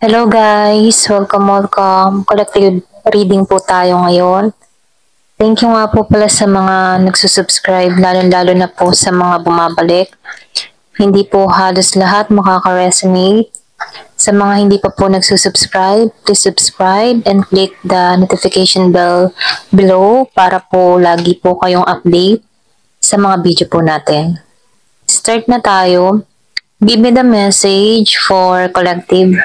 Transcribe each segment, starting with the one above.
Hello guys! Welcome. Collective reading po tayo ngayon. Thank you nga po pala sa mga nagsusubscribe, lalo-lalo na po sa mga bumabalik. Hindi po halos lahat makaka-resonate. Sa mga hindi pa po nagsusubscribe, please subscribe and click the notification bell below para po lagi po kayong update sa mga video po natin. Start na tayo. Give me the message for collective.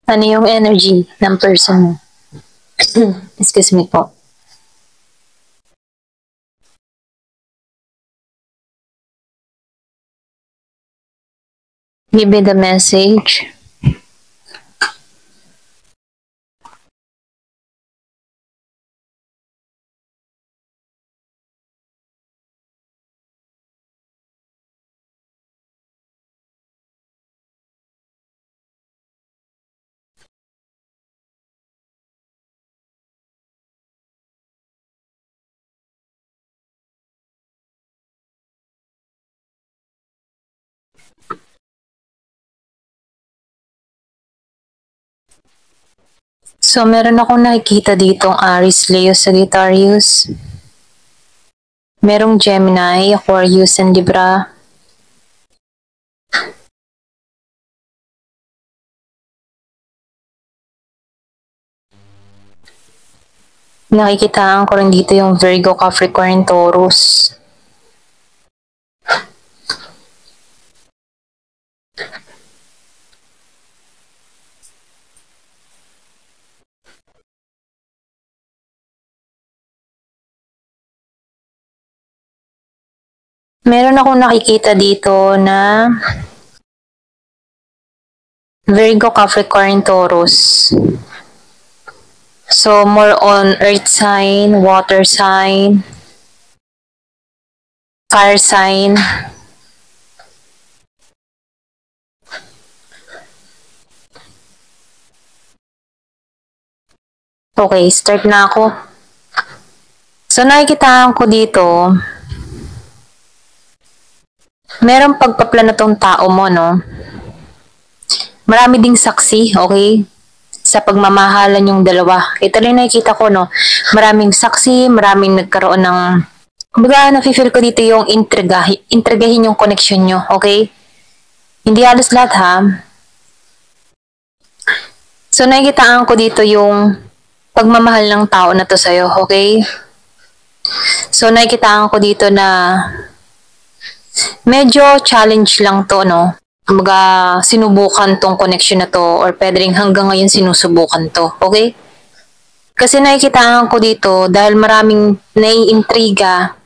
Ano yung energy ng person mo? Excuse me po. Give me the message. So, meron akong nakikita ditong Aries, Leo, Sagittarius. Merong Gemini, Aquarius, and Libra. Nakikitaan ko rin dito yung Virgo, Capricorn, Taurus. Meron akong nakikita dito na Virgo, Capricorn, Taurus. So, more on earth sign, water sign, fire sign. Okay, start na ako. So, nakikitaan ko dito, merong pagpaplano tong tao mo, no? Marami ding saksi, okay? Sa pagmamahalan yung dalawa. Ito lang nakikita ko, no? Maraming saksi, maraming nagkaroon ng... Kumbaga, nafe-feel ko dito yung intrigahin yung connection nyo, okay? Hindi halos lahat, ha? So, nakikitaan ko dito yung pagmamahal ng tao na to sa'yo, okay? So, nakikitaan ko dito na medyo challenge lang to, no? Kumbaga, sinubukan tong connection na to or pwede rin hanggang ngayon sinusubukan to, okay? Kasi nakikitaan ko dito dahil maraming naiintriga,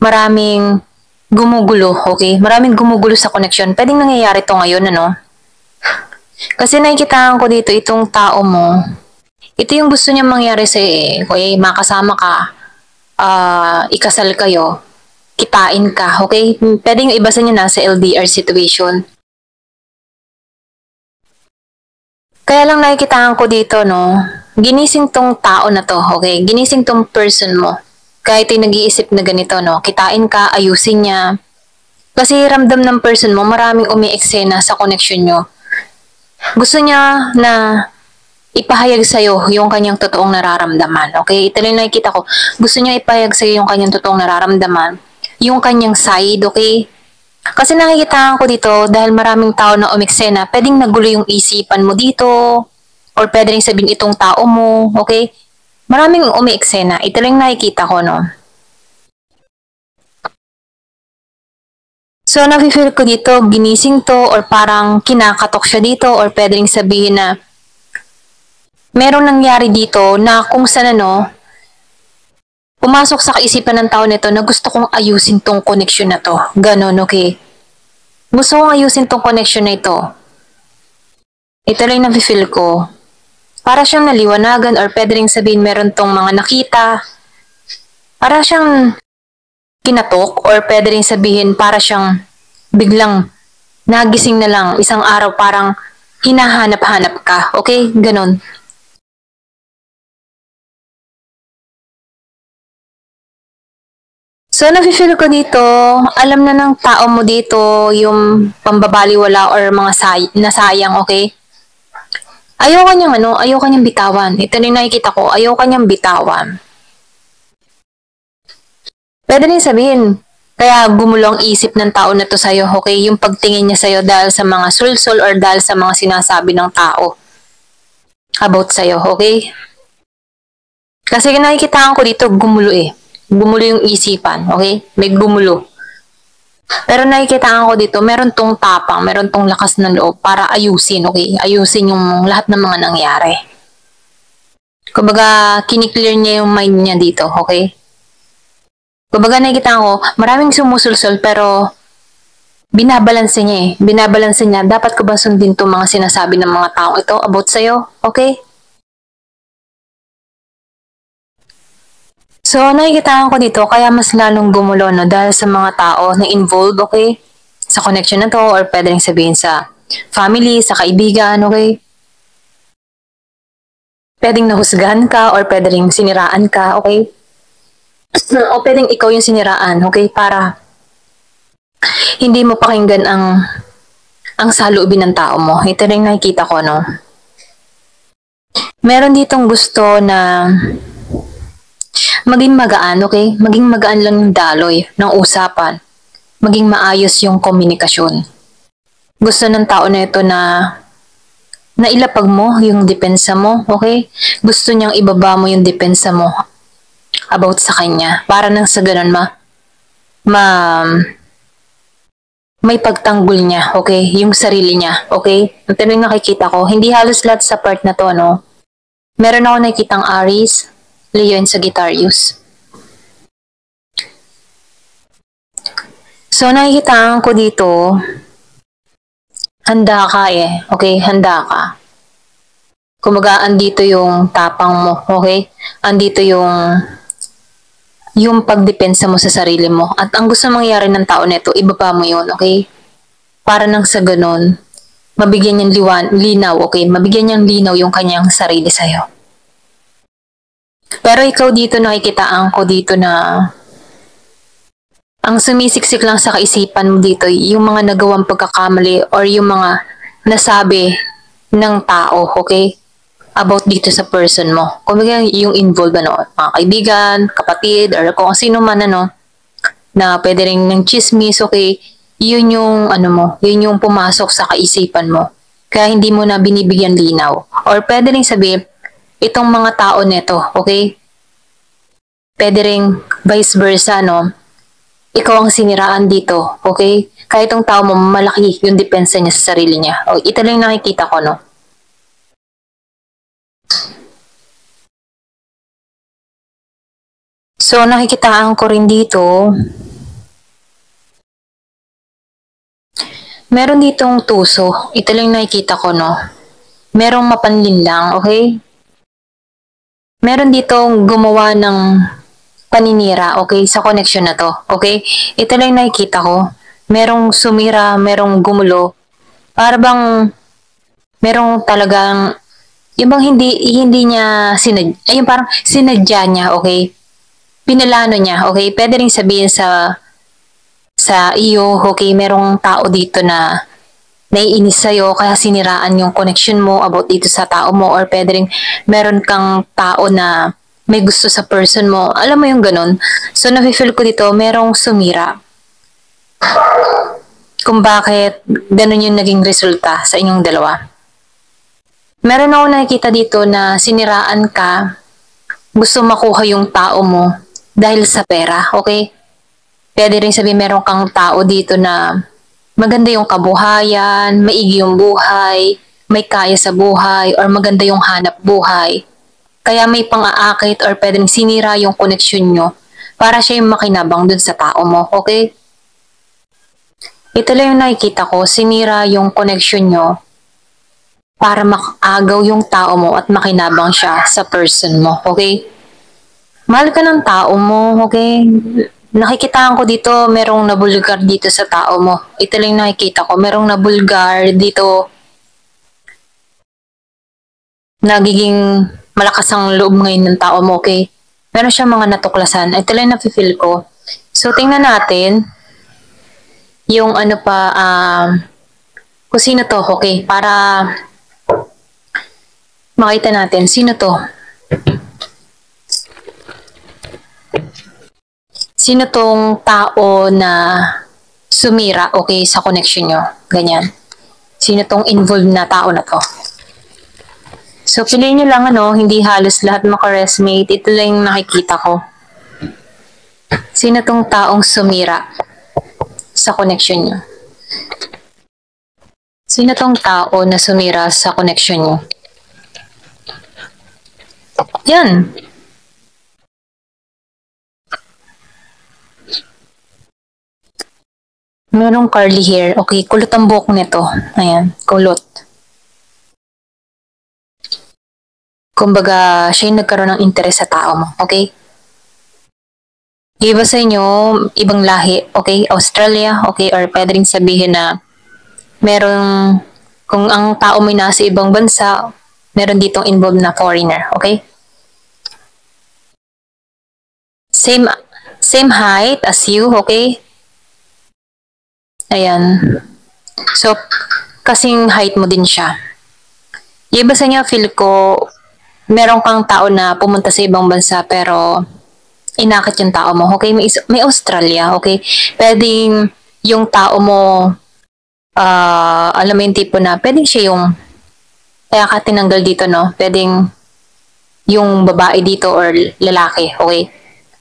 maraming gumugulo, okay? Maraming gumugulo sa connection. Pwedeng nangyayari to ngayon, ano? Kasi nakikitaan ko dito itong tao mo, ito yung gusto niya mangyari sa okay? Makasama ka, ikasal kayo, kitain ka, okay? Pwedeng iba sa niya nasa LDR situation. Kaya lang nakikitaan ko dito, no, ginising tong tao na to, okay? Ginising tong person mo. Kahit yung nag-iisip na ganito, no, kitain ka, ayusin niya. Kasi ramdam ng person mo, maraming umi-eksena sa connection nyo. Gusto niya na ipahayag sa'yo yung kanyang totoong nararamdaman, okay? Ito lang nakikita ko. Gusto niya ipahayag sa'yo yung kanyang totoong nararamdaman, yung kanyang side, okay? Kasi nakikitaan ko dito dahil maraming tao na umiksena, pwedeng nagulo yung isipan mo dito or pwede rin sabihin itong tao mo, okay? Maraming umiksena. Ito lang nakikita ko, no? So, nafe-feel ko dito, ginising to or parang kinakatok siya dito or pwede rin sabihin na merong nangyari dito na kung saan ano, pumasok sa kaisipan ng tao nito na gusto kong ayusin tong connection na to. Ganon, okay? Gusto kong ayusin tong connection na ito. Ito lang yung nafe-feel ko. Para siyang naliwanagan or pwede rin sabihin meron tong mga nakita. Para siyang kinatok or pwede rin sabihin para siyang biglang nagising na lang isang araw parang hinahanap-hanap ka. Okay? Ganon. So, nafe-feel ko dito, alam na ng tao mo dito yung pambabaliwala or mga nasayang, okay? Ayaw kanyang ayaw kanyang bitawan. Ito na yung nakikita ko, ayaw kanyang bitawan. Pwede rin sabihin, kaya gumulong isip ng tao na to sa'yo, okay? Yung pagtingin niya sa'yo dahil sa mga sulsol or dahil sa mga sinasabi ng tao about sa'yo, okay? Kasi nakikitaan ko dito, gumulo eh. Gumulo yung isipan, okay? May gumulo. Pero nakikitaan ko dito, meron tong tapang, meron tong lakas ng loob para ayusin, okay? Ayusin yung lahat ng mga nangyari. Kumbaga, kiniklear niya yung mind niya dito, okay? Kumbaga nakikita ko, maraming sumusulsol pero binabalanse niya eh. Binabalanse niya, dapat ko ba sundin itong mga sinasabi ng mga taong ito about sa'yo? Okay? So, nakikita ko dito, kaya mas lalong gumulo, no? Dahil sa mga tao na involved, okay? Sa connection na to, or pwede rin sabihin sa family, sa kaibigan, okay? Pwedeng nahusgahan ka, or pwede rin siniraan ka, okay? O pwedeng ikaw yung siniraan, okay? Para hindi mo pakinggan ang saloobin ng tao mo. Ito rin nakikita ko, no? Meron ditong gusto na maging magaan, okay? Maging magaan lang yung daloy ng usapan. Maging maayos yung komunikasyon. Gusto ng tao na ito na nailapag mo yung depensa mo, okay? Gusto niyang ibaba mo yung depensa mo about sa kanya. Para nang sa ganun may pagtanggol niya, okay? Yung sarili niya, okay? Ito yung nakikita ko. Hindi halos lahat sa part na to, no? Meron ako nakikitang Aries, Leo, and Sagittarius. So, nakikitaan ko dito, handa ka eh. Okay, handa ka. Kumbaga, andito yung tapang mo. Okay? Andito yung pagdepensa mo sa sarili mo. At ang gusto mangyari ng tao nito, ibaba mo yun. Okay? Para nang sa ganun, mabigyan niyang linaw. Okay? Mabigyan niyang linaw yung kanyang sarili sa'yo. Pero ikaw dito, nakikitaan ko dito na ang sumisiksik lang sa kaisipan mo dito, yung mga nagawang pagkakamali or yung mga nasabi ng tao, okay? About dito sa person mo. Kung yung involved, mga kaibigan, kapatid, or kung sino man, na pwede rin ng chismis, okay? Yun yung, yun yung pumasok sa kaisipan mo. Kaya hindi mo na binibigyan linaw. Or pwede rin sabihin, itong mga tao neto, okay? Pwede rin vice versa, ikaw ang siniraan dito, okay? Kahit itong tao mo, malaki yung depensa niya sa sarili niya. O, ito lang nakikita ko, no? So, nakikitaan ko rin dito, meron ditong tuso. Ito lang nakikita ko, no? Merong mapanlin lang, okay? Meron ditong gumawa ng paninira, okay? Sa connection na to, okay? Ito lang nakikita ko. Merong sumira, merong gumulo. Para bang merong talagang yung bang hindi niya yung parang sinadya niya, okay? Pinalano niya, okay? Pwede rin sabihin sa iyo, okay? Merong tao dito na naiinis sa'yo kaya siniraan yung connection mo about dito sa tao mo, or pwede rin meron kang tao na may gusto sa person mo. Alam mo yung ganun. So, nafe-feel ko dito, merong sumira. Kung bakit ganun yung naging resulta sa inyong dalawa. Meron ako nakikita dito na siniraan ka, gusto makuha yung tao mo dahil sa pera, okay? Pwede rin sabihin meron kang tao dito na maganda yung kabuhayan, maigi yung buhay, may kaya sa buhay, or maganda yung hanap buhay. Kaya may pang-aakit or pwedeng sinira yung connection nyo para siya yung makinabang dun sa tao mo, okay? Ito lang yung nakikita ko, sinira yung connection nyo para makagaw yung tao mo at makinabang siya sa person mo, okay? Mahal ka ng tao mo, okay? Nakikitaan ko dito, merong nabulgar dito sa tao mo. Ito lang nakikita ko, merong nabulgar dito. Nagiging malakas ang loob ngayon ng tao mo, okay? Meron siya mga natuklasan. Ito lang nafe-feel ko. So, tingnan natin yung ano pa, kung sino to, okay? Para makita natin, sino to? Sino tong tao na sumira, okay, sa connection nyo? Ganyan. Sino tong involved na tao na to? So, piliin nyo lang, hindi halos lahat makaresonate. Ito lang yung nakikita ko. Sino tong taong sumira sa connection nyo? Sino tong tao na sumira sa connection nyo? Yan. Merong curly hair. Okay, kulot ang buhok nito. Ayan, kulot. Kumbaga, siya yung nagkaroon ng interes sa tao mo. Okay? Iba sa inyo, ibang lahi. Okay? Australia. Okay? Or pwede rin sabihin na merong, kung ang tao mo nasa ibang bansa, meron ditong involved na foreigner. Okay? Same height as you. Okay? Ayan. So, kasing height mo din siya. Iba sa inyo, feel ko, meron kang tao na pumunta sa ibang bansa pero inakit yung tao mo. Okay? May Australia. Okay? Pwedeng yung tao mo, alam mo yung tipo na, pwedeng siya yung, kaya ka tinanggal dito, no? Pwedeng yung babae dito or lalaki. Okay?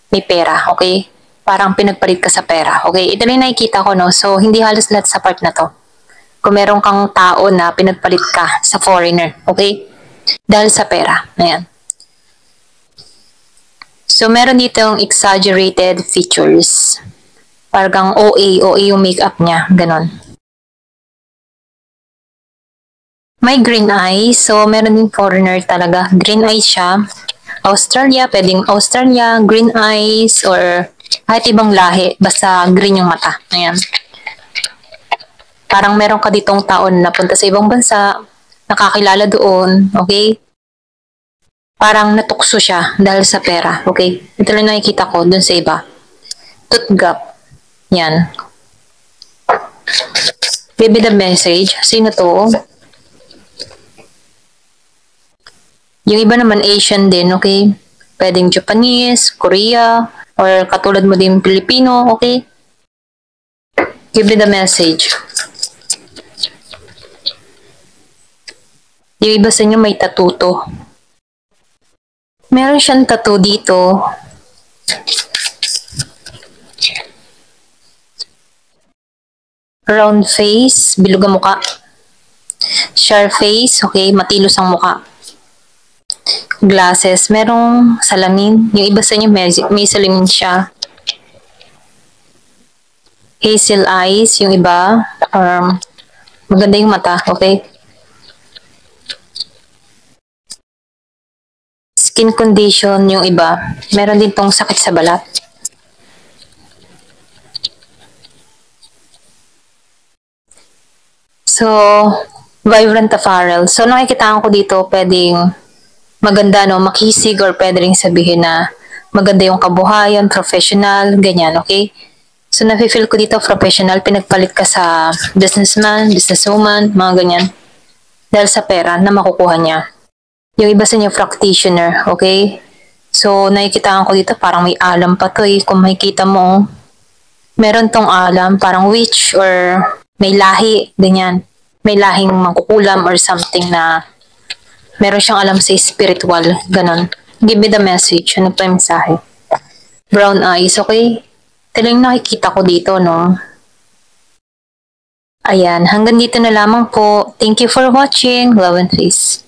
May pera. Okay? Parang pinagpalit ka sa pera. Okay? Ito lang nakikita ko, no? So, hindi halos lahat sa part na to. Kung meron kang tao na pinagpalit ka sa foreigner. Okay? Dahil sa pera. Ayan. So, meron dito yung exaggerated features. Parang OA yung makeup niya. Ganon. May green eyes. So, meron din foreigner talaga. Green eyes siya. Australia, pwedeng Australia, green eyes, or kahit ibang lahi. Basta green yung mata. Ayan. Parang meron ka ditong taon na punta sa ibang bansa, nakakilala doon, okay? Parang natukso siya dahil sa pera, okay? Ito lang nakikita ko doon sa iba. Tooth gap. Yan. Baby the message. Sino to? Yung iba naman Asian din, okay? Pwedeng Japanese, Korea, or katulad mo din Pilipino, okay? Give me the message. Yung iba sa inyo may tattoo to. Meron siyang tattoo dito. Round face, bilog ang muka. Sharp face, okay, matilos ang muka. Glasses, merong salamin. Yung iba sa inyo may salamin siya. Hazel eyes, yung iba. Maganda yung mata, okay? Skin condition, yung iba. Meron din tong sakit sa balat. So, vibrant apparel. So, nakikitaan ko dito, pwedeng maganda, no, makisig, or pwede rin sabihin na maganda yung kabuhayan, professional, ganyan, okay? So, nafe-feel ko dito professional, pinagpalit ka sa businessman, businesswoman, mga ganyan. Dahil sa pera na makukuha niya. Yung iba sa inyo, practitioner, okay? So, nakikitaan ko dito, parang may alam pa to eh. Kung makikita mo, meron tong alam, parang witch, or may lahi, ganyan. May lahing mangkukulam or something na meron siyang alam sa spiritual, ganon. Give me the message. Ano pa yung mensahe? Brown eyes, okay? Ito lang nakikita ko dito, no? Ayan, hanggang dito na lamang po. Thank you for watching. Love and peace.